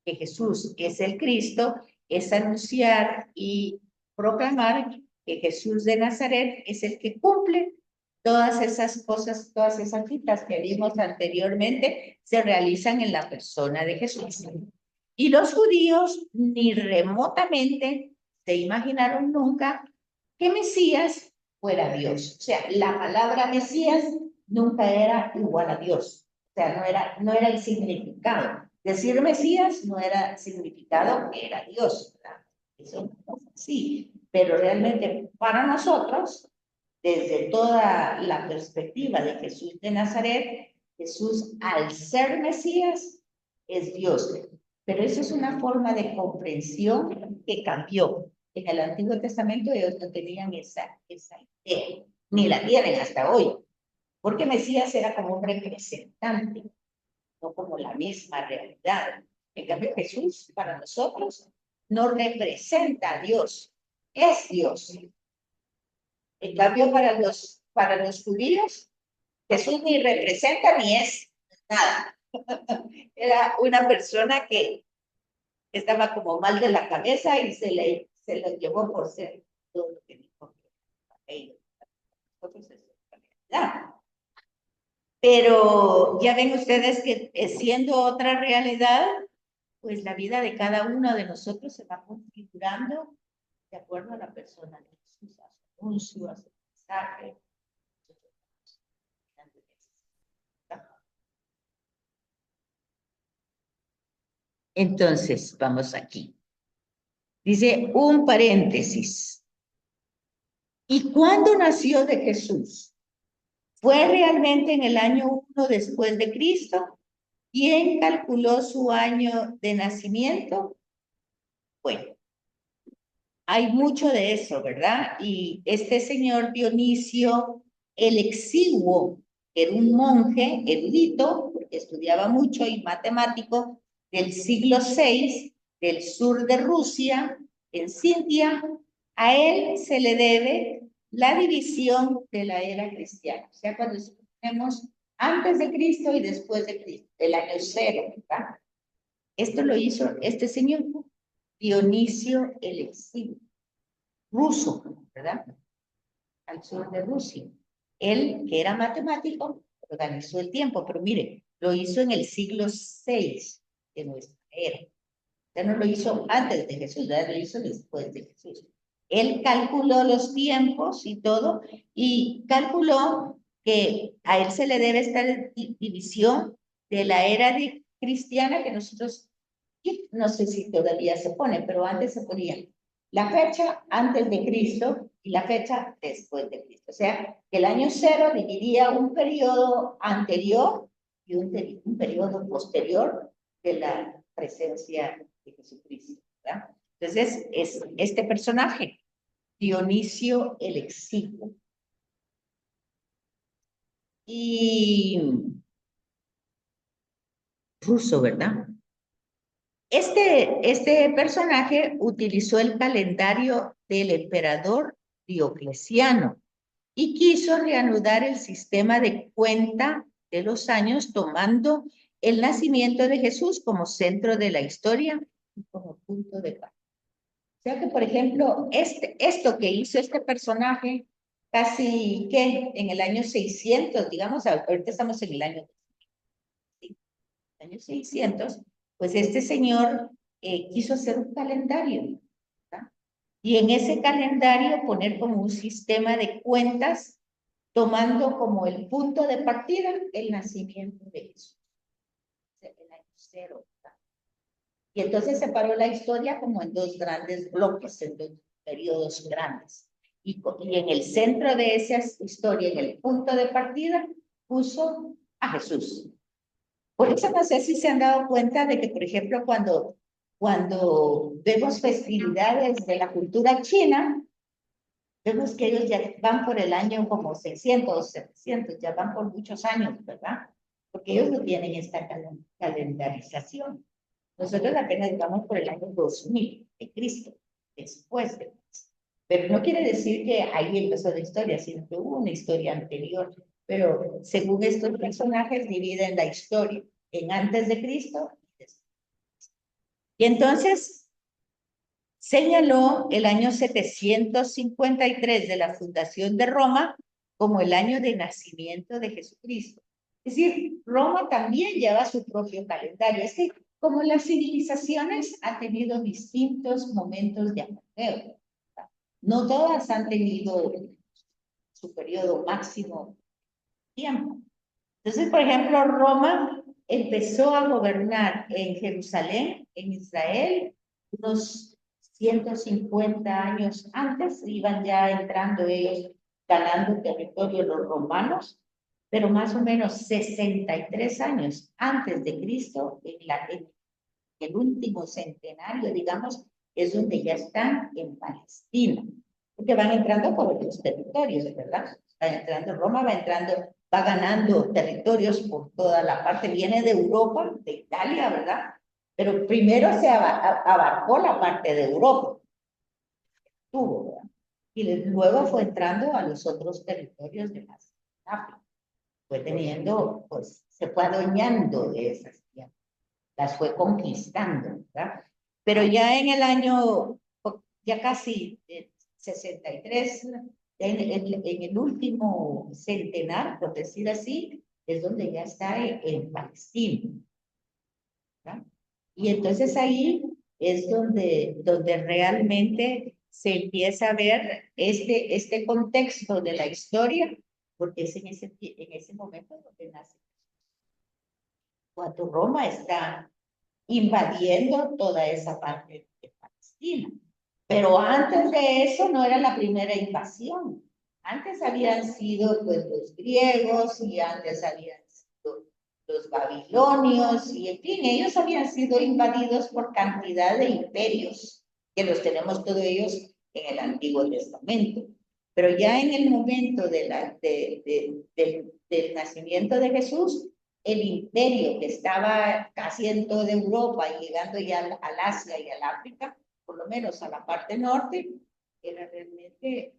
que Jesús es el Cristo, es anunciar y proclamar que Jesús de Nazaret es el que cumple todas esas cosas, todas esas citas que vimos anteriormente, se realizan en la persona de Jesús. Y los judíos ni remotamente se imaginaron nunca que Mesías fuera Dios. O sea, la palabra Mesías nunca era igual a Dios. O sea, no era el significado. Decir Mesías no era significado que era Dios, ¿verdad? Eso no es así. Pero realmente para nosotros, desde toda la perspectiva de Jesús de Nazaret, Jesús al ser Mesías es Dios. Pero eso es una forma de comprensión que cambió. En el Antiguo Testamento ellos no tenían esa idea, ni la tienen hasta hoy, porque Mesías era como un representante, no como la misma realidad. En cambio, Jesús para nosotros no representa a Dios, es Dios. En cambio, para los judíos, Jesús ni representa ni es nada. Era una persona que estaba como mal de la cabeza y se lo llevó por ser todo lo que dijo que nosotros es realidad. Pero ya ven ustedes que siendo otra realidad, pues la vida de cada uno de nosotros se va configurando de acuerdo a la persona de Jesús, a su anuncio, a su mensaje. Entonces, vamos aquí. Dice un paréntesis. ¿Y cuándo nació de Jesús? ¿Fue realmente en el año 1 después de Cristo? ¿Quién calculó su año de nacimiento? Bueno, hay mucho de eso, ¿verdad? Y este señor Dionisio el Exiguo era un monje erudito, porque estudiaba mucho y matemático, del siglo VI, del sur de Rusia, en Sintia. A él se le debe la división de la era cristiana. O sea, cuando tenemos antes de Cristo y después de Cristo, el año cero, ¿verdad? Esto lo hizo este señor, Dionisio el Exiguo, ruso, ¿verdad? Al sur de Rusia. Él, que era matemático, organizó el tiempo, pero mire, lo hizo en el siglo VI de nuestra era. Ya no lo hizo antes de Jesús, ya lo hizo después de Jesús. Él calculó los tiempos y todo, y calculó que a él se le debe esta división de la era cristiana que nosotros, no sé si todavía se pone, pero antes se ponía la fecha antes de Cristo y la fecha después de Cristo. O sea, que el año cero dividía un periodo anterior y un periodo posterior de la presencia de Jesucristo, ¿verdad? Entonces, es este personaje, Dionisio el Exiguo. Y ruso, ¿verdad? Este personaje utilizó el calendario del emperador Diocleciano y quiso reanudar el sistema de cuenta de los años tomando el nacimiento de Jesús como centro de la historia y como punto de partida. O sea que, por ejemplo, esto que hizo este personaje casi que en el año 600, digamos, ahorita estamos en el año 600, pues este señor quiso hacer un calendario, ¿verdad? Y en ese calendario poner como un sistema de cuentas, tomando como el punto de partida el nacimiento de Jesús, el año cero, ¿verdad? Y entonces separó la historia como en dos grandes bloques, en dos periodos grandes. Y en el centro de esa historia, en el punto de partida, puso a Jesús. Por eso no sé si se han dado cuenta de que, por ejemplo, cuando vemos festividades de la cultura china, vemos que ellos ya van por el año como 600 o 700, ya van por muchos años, ¿verdad? Porque ellos no tienen esta calendarización. Nosotros apenas vamos por el año 2000 de Cristo, después de Cristo. Pero no quiere decir que ahí empezó la historia, sino que hubo una historia anterior. Pero según estos personajes, dividen la historia en antes de Cristo y después. Y entonces señaló el año 753 de la fundación de Roma como el año de nacimiento de Jesucristo. Es decir, Roma también lleva su propio calendario. Es que como las civilizaciones han tenido distintos momentos de apogeo, no todas han tenido su periodo máximo de tiempo. Entonces, por ejemplo, Roma empezó a gobernar en Jerusalén, en Israel, unos 150 años antes, iban ya entrando ellos, ganando territorio los romanos, pero más o menos 63 años antes de Cristo, en el último centenario, digamos, es donde ya están en Palestina, porque van entrando por los territorios, ¿verdad? Va entrando Roma, va ganando territorios por toda la parte, viene de Europa, de Italia, ¿verdad? Pero primero se abarcó la parte de Europa, tuvo, ¿verdad? Y luego fue entrando a los otros territorios de África. Fue teniendo, pues, se fue adueñando de esas tierras, las fue conquistando, ¿verdad? Pero ya en el año, ya casi 63, en el último centenar, por decir así, es donde ya está en Palestina, ¿verdad? Y entonces ahí es donde realmente se empieza a ver este contexto de la historia, porque es en ese momento donde nace. Cuando Roma está invadiendo toda esa parte de Palestina. Pero antes de eso no era la primera invasión. Antes habían sido pues, los griegos y antes habían sido los babilonios y en fin, ellos habían sido invadidos por cantidad de imperios, que los tenemos todos ellos en el Antiguo Testamento. Pero ya en el momento del nacimiento de Jesús, el imperio que estaba casi en toda Europa y llegando ya al Asia y al África, por lo menos a la parte norte, era realmente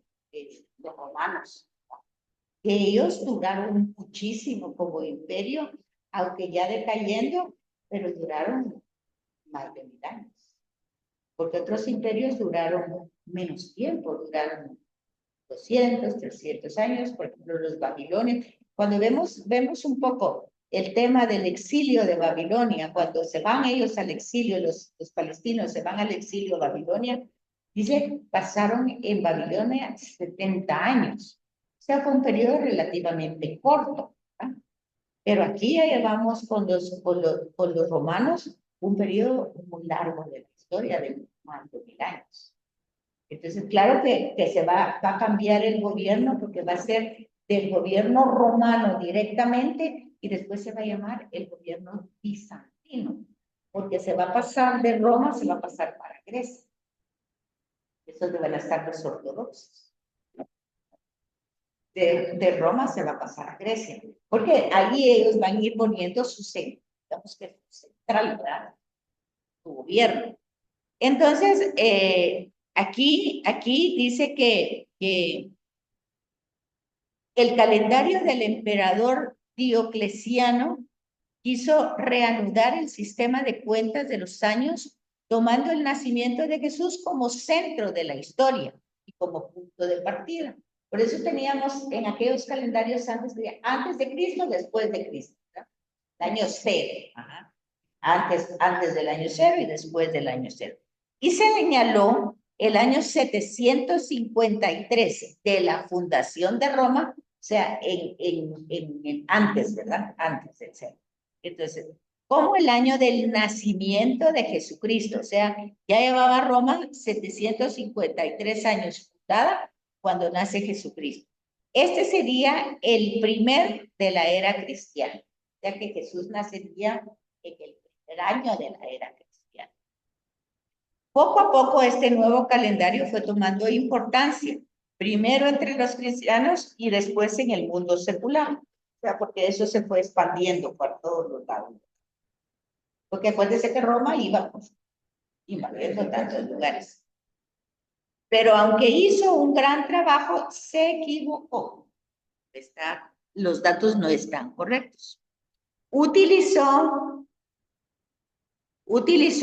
los romanos. Que ellos duraron muchísimo como imperio, aunque ya decayendo, pero duraron más de 1000 años. Porque otros imperios duraron menos tiempo, duraron 200, 300 años, por ejemplo, los babilonios. Cuando vemos un poco el tema del exilio de Babilonia, cuando se van ellos al exilio, los palestinos se van al exilio a Babilonia, dice, pasaron en Babilonia 70 años. O sea, fue un periodo relativamente corto. ¿Ah? Pero aquí ya llevamos con los romanos un periodo muy largo de la historia, de más de 1000 años. Entonces, claro que se va a cambiar el gobierno porque va a ser del gobierno romano directamente y después se va a llamar el gobierno bizantino, porque se va a pasar de Roma, se va a pasar para Grecia. Esos van a estar los ortodoxos. De Roma se va a pasar a Grecia, porque allí ellos van a ir poniendo su digamos que central, ¿verdad? Su gobierno. Entonces, aquí dice que el calendario del emperador Diocleciano quiso reanudar el sistema de cuentas de los años, tomando el nacimiento de Jesús como centro de la historia y como punto de partida. Por eso teníamos en aquellos calendarios antes de Cristo, después de Cristo, ¿no? El año 0, antes del año 0 y después del año 0. Y se señaló el año 753 de la fundación de Roma, o sea, antes, ¿verdad? Antes del 0. Entonces, como el año del nacimiento de Jesucristo, o sea, ya llevaba Roma 753 años fundada cuando nace Jesucristo. Este sería el primer de la era cristiana, o sea que Jesús nacería en el primer año de la era cristiana. Poco a poco este nuevo calendario fue tomando importancia, primero entre los cristianos y después en el mundo secular, o sea, porque eso se fue expandiendo por todos los lados. Porque acuérdense que Roma iba invadiendo tantos lugares. Pero aunque hizo un gran trabajo, se equivocó. Los datos no están correctos. Utilizó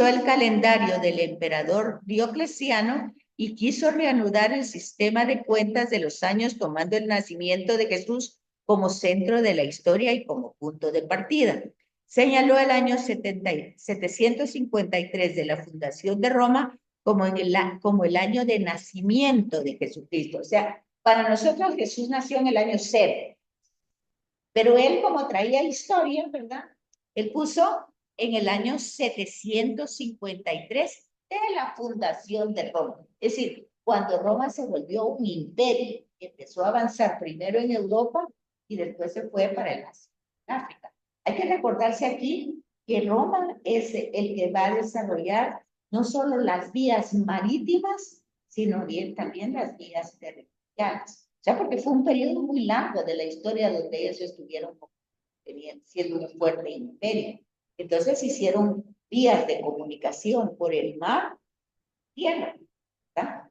el calendario del emperador Diocleciano y quiso reanudar el sistema de cuentas de los años tomando el nacimiento de Jesús como centro de la historia y como punto de partida. Señaló el año 753 de la fundación de Roma como el año de nacimiento de Jesucristo. O sea, para nosotros Jesús nació en el año 0. Pero él, como traía historia, ¿verdad? Él puso en el año 753 de la fundación de Roma. Es decir, cuando Roma se volvió un imperio, empezó a avanzar primero en Europa y después se fue para el África. Hay que recordarse aquí que Roma es el que va a desarrollar no solo las vías marítimas, sino bien también las vías territoriales. O sea, porque fue un periodo muy largo de la historia donde ellos estuvieron siendo un fuerte imperio. Entonces hicieron vías de comunicación por el mar, tierra, ¿verdad?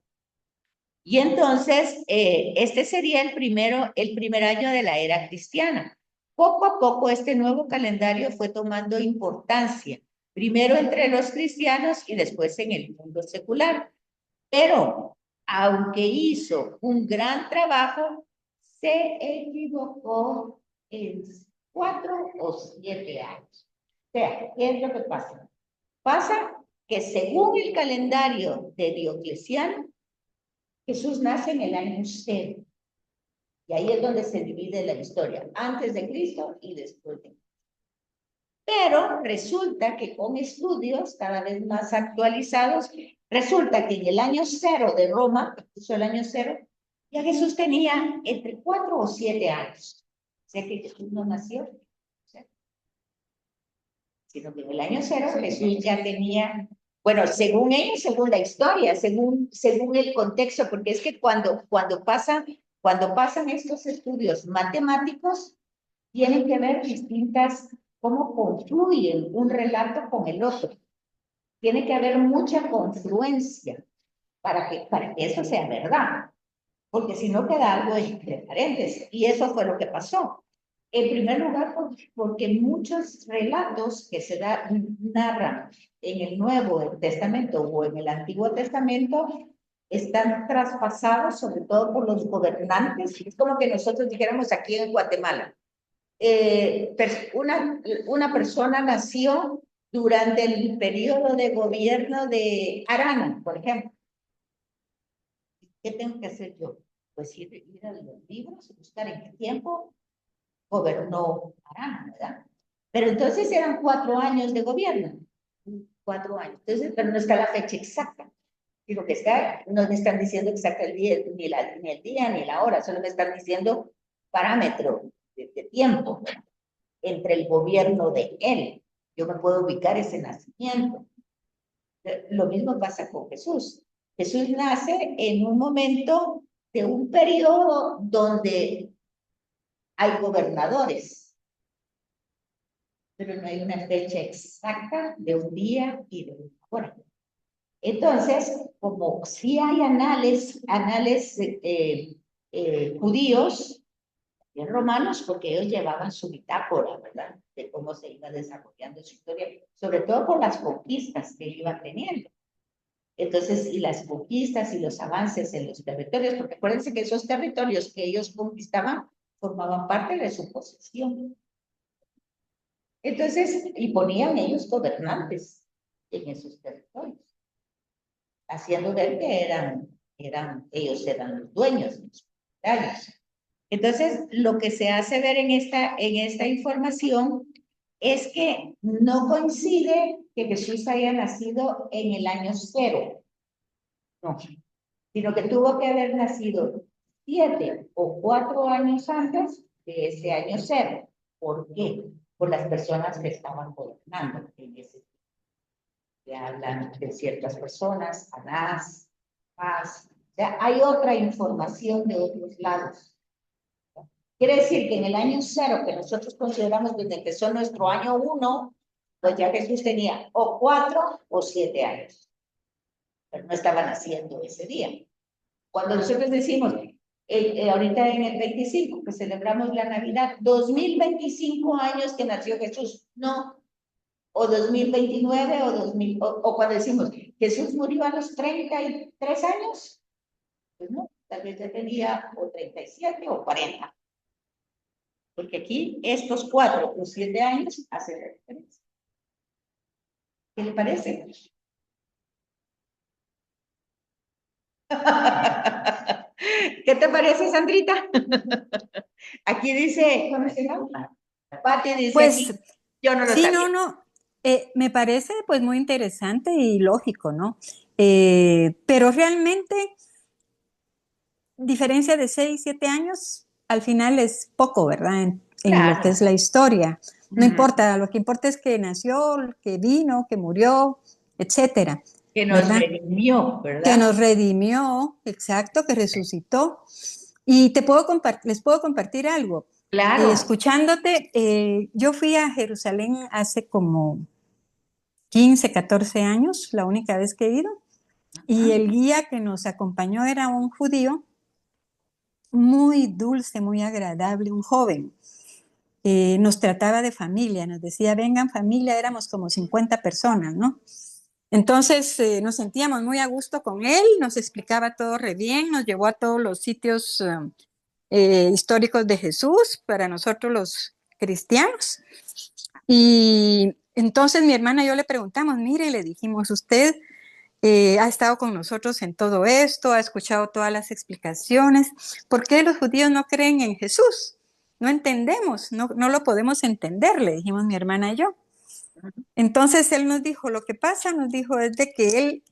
Y entonces, este sería el primer año de la era cristiana. poco a poco este nuevo calendario fue tomando importancia, primero entre los cristianos y después en el mundo secular. Pero aunque hizo un gran trabajo, se equivocó en 4 o 7 años. O sea, ¿qué es lo que pasa? Pasa que según el calendario de Diocleciano, Jesús nace en el año 0. Y ahí es donde se divide la historia, antes de Cristo y después de Cristo. Pero resulta que con estudios cada vez más actualizados, resulta que en el año 0 de Roma, el año 0, ya Jesús tenía entre 4 o 7 años. O sea que Jesús no nació, sino que en el año 0 Jesús ya tenía, bueno, según ellos, según la historia, según el contexto, porque es que cuando pasan estos estudios matemáticos, tienen que ver cómo confluyen un relato con el otro. Tiene que haber mucha confluencia para que eso sea verdad, porque si no queda algo entre paréntesis, y eso fue lo que pasó. En primer lugar, porque muchos relatos que se narran en el Nuevo Testamento o en el Antiguo Testamento están traspasados sobre todo por los gobernantes. Es como que nosotros dijéramos aquí en Guatemala, una persona nació durante el periodo de gobierno de Arana, por ejemplo. ¿Qué tengo que hacer yo? Pues ir a los libros y buscar en qué tiempo gobernó Arana, ¿verdad? Pero entonces eran 4 años de gobierno. 4 años. Entonces, pero no está la fecha exacta. Digo que está, no me están diciendo exacto el día, ni el día, ni la hora, solo me están diciendo parámetro de tiempo, ¿verdad? Entre el gobierno de él. Yo me puedo ubicar ese nacimiento. Lo mismo pasa con Jesús. Jesús nace en un momento de un periodo donde hay gobernadores, pero no hay una fecha exacta de un día y de una hora. Entonces, como sí hay anales judíos, y romanos, porque ellos llevaban su bitácora, ¿verdad? De cómo se iba desarrollando su historia, sobre todo por las conquistas que iban teniendo. Entonces, y las conquistas y los avances en los territorios, porque acuérdense que esos territorios que ellos conquistaban formaban parte de su posesión. Entonces, y ponían ellos gobernantes en esos territorios, haciendo ver que ellos eran los dueños de los territorios. Entonces, lo que se hace ver en esta información es que no coincide que Jesús haya nacido en el año 0, no, sino que tuvo que haber nacido 7 o 4 años antes de ese año 0. ¿Por qué? Por las personas que estaban gobernando en ese tiempo. Se hablan de ciertas personas, Anás, Paz. O sea, hay otra información de otros lados. Quiere decir que en el año 0, que nosotros consideramos desde que empezó nuestro año 1, pues ya Jesús tenía o 4 o 7 años. Pero no estaba naciendo ese día. Cuando nosotros decimos, ahorita en el 25, que celebramos la Navidad, 2025 años que nació Jesús, no. O 2029 o cuando decimos, Jesús murió a los 33 años, pues no, tal vez ya tenía o 37 o 40. Porque aquí estos 4 o 7 años hacen la diferencia. ¿Qué le parece? ¿Qué te parece, Sandrita? Aquí dice, ¿cómo se llama? Pati dice Pues aquí, yo no lo sí, sabía. no. Me parece pues muy interesante y lógico, ¿no? Pero realmente, diferencia de 6, 7 años, al final es poco, ¿verdad? En lo que es Claro. la historia. No importa, lo que importa es que nació, que vino, que murió, etcétera, Que nos ¿verdad? redimió, Que ¿verdad? nos redimió, exacto, que resucitó. Y les puedo compartir algo. Claro. Escuchándote, yo fui a Jerusalén hace como 15, 14 años, la única vez que he ido, y el guía que nos acompañó era un judío muy dulce, muy agradable, un joven. nos trataba de familia, nos decía, vengan familia, éramos como 50 personas, ¿no? Entonces nos sentíamos muy a gusto con él, nos explicaba todo re bien, nos llevó a todos los sitios históricos de Jesús para nosotros los cristianos. Y entonces mi hermana y yo le preguntamos, mire, le dijimos, usted ha estado con nosotros en todo esto, ha escuchado todas las explicaciones, ¿por qué los judíos no creen en Jesús? No entendemos, no lo podemos entender, le dijimos mi hermana y yo. Entonces él nos dijo, lo que pasa, nos dijo, es de que él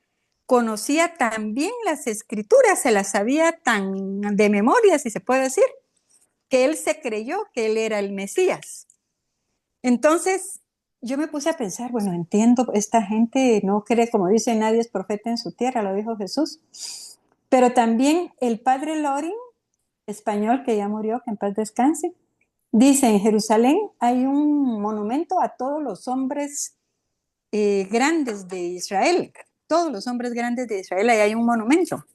conocía tan bien las escrituras, se las sabía tan de memoria, si se puede decir, que él se creyó que él era el Mesías. Entonces yo me puse a pensar, bueno, entiendo, esta gente no cree, como dice, nadie es profeta en su tierra, lo dijo Jesús, pero también el padre Loring, español que ya murió, que en paz descanse, dice, en Jerusalén hay un monumento a todos los hombres grandes de Israel, todos los hombres grandes de Israel, ahí hay un monumento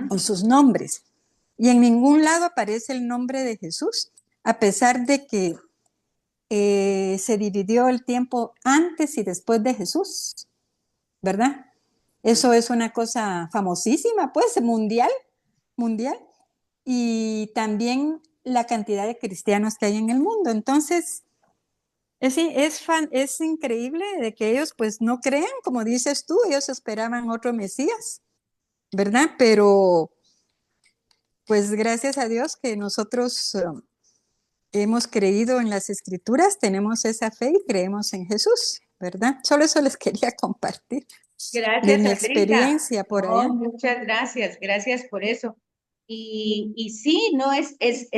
con sus nombres. Y en ningún lado aparece el nombre de Jesús, a pesar de que se dividió el tiempo antes y después de Jesús, ¿verdad? Eso es una cosa famosísima, pues, mundial. Y también la cantidad de cristianos que hay en el mundo. Entonces, es increíble de que ellos pues no crean, como dices tú, ellos esperaban otro Mesías, ¿verdad? Pero pues gracias a Dios que nosotros hemos creído en las escrituras, tenemos esa fe y creemos en Jesús, ¿verdad? Solo eso les quería compartir de Gracias, mi Sandrita. experiencia por No, allá. muchas gracias, gracias por eso. Y sí, no, es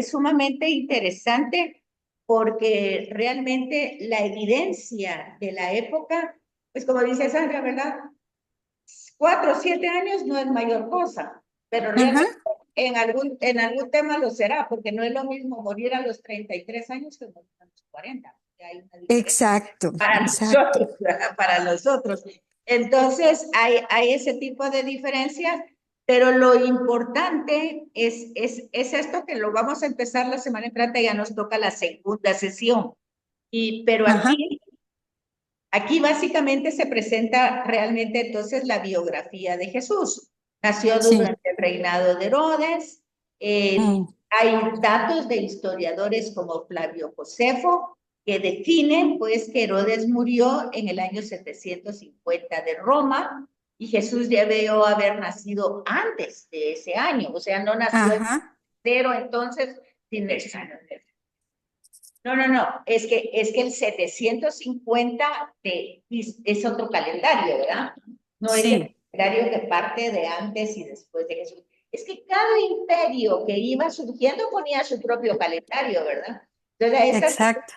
sumamente interesante porque realmente la evidencia de la época, pues como dice Sandra, ¿verdad? 4 o 7 años no es mayor cosa, pero Ajá, realmente en algún tema lo será, porque no es lo mismo morir a los 33 años que morir a los 40. Hay una diferencia exacto, para exacto. nosotros, ¿verdad? Para nosotros. Entonces, hay ese tipo de diferencias, pero lo importante es esto que lo vamos a empezar la semana entrante, ya nos toca la segunda sesión. Pero Ajá, aquí básicamente se presenta realmente entonces la biografía de Jesús. Nació sí. durante el reinado de Herodes. Mm, Hay datos de historiadores como Flavio Josefo que definen pues que Herodes murió en el año 750 de Roma y Jesús debió haber nacido antes de ese año, o sea, no nació en ajá, cero entonces, sin no, es que el 750 es otro calendario, ¿verdad? No es el sí, calendario que parte de antes y después de Jesús. Es que cada imperio que iba surgiendo ponía su propio calendario, ¿verdad? Entonces, a estas, exacto.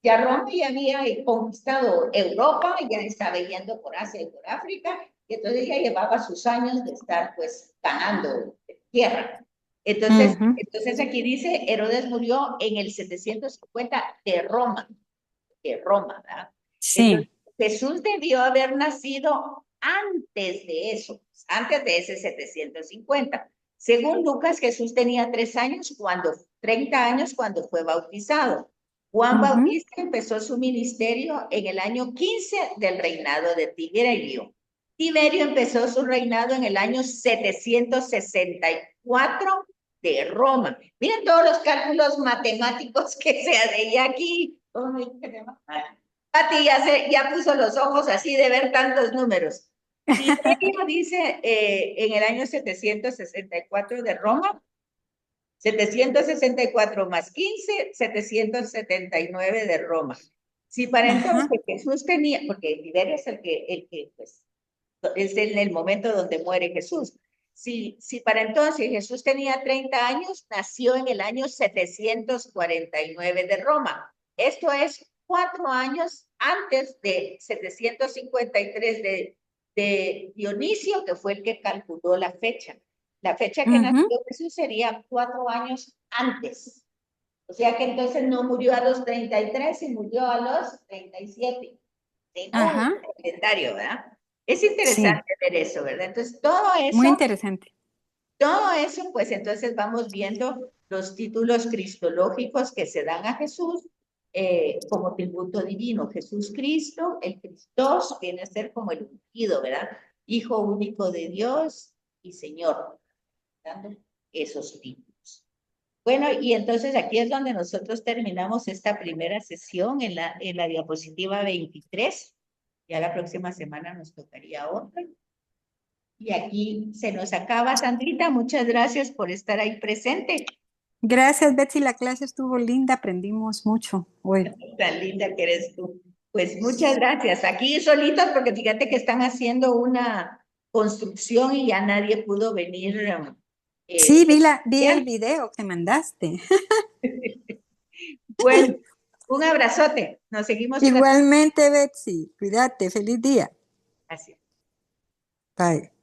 ya Roma ya había conquistado Europa, ya estaba yendo por Asia y por África, y entonces ya llevaba sus años de estar, pues, ganando tierra. Entonces, Ujú, entonces aquí dice, Herodes murió en el 750 de Roma, ¿verdad? Entonces, sí, Jesús debió haber nacido antes de eso, antes de ese 750. Según Lucas, Jesús tenía 30 años cuando fue bautizado. Juan ujú, Bautista empezó su ministerio en el año 15 del reinado de Tiberio. Tiberio empezó su reinado en el año 764 de Roma. Miren todos los cálculos matemáticos que se hacen aquí. Pati ya puso los ojos así de ver tantos números. Tiberio dice en el año 764 de Roma, 764 más 15, 779 de Roma. Si para ajá, entonces Jesús tenía, porque Tiberio es el que pues, es en el momento donde muere Jesús. Si para entonces Jesús tenía 30 años, nació en el año 749 de Roma. Esto es 4 años antes de 753 de Dionisio, que fue el que calculó la fecha. La fecha que nació ujú, Jesús sería 4 años antes. O sea que entonces no murió a los 33 y murió a los 37. Según ajá, el calendario, ¿verdad? Es sí, interesante ver eso, ¿verdad? Entonces, muy interesante. todo eso, pues entonces vamos viendo los títulos cristológicos que se dan a Jesús como tributo divino. Jesús Cristo, el Cristos, viene a ser como el ungido, ¿verdad? Hijo único de Dios y Señor, dando esos títulos. Bueno, y entonces aquí es donde nosotros terminamos esta primera sesión en la diapositiva 23. Ya la próxima semana nos tocaría otra. Y aquí se nos acaba, Sandrita. Muchas gracias por estar ahí presente. Gracias, Betsy, la clase estuvo linda, aprendimos mucho hoy. Tan linda que eres tú. Pues muchas gracias. Aquí solitos, porque fíjate que están haciendo una construcción y ya nadie pudo venir. Sí, vi el video que mandaste. Bueno, un abrazote. Nos seguimos. Igualmente, Betsy, cuídate, feliz día. Gracias. Bye.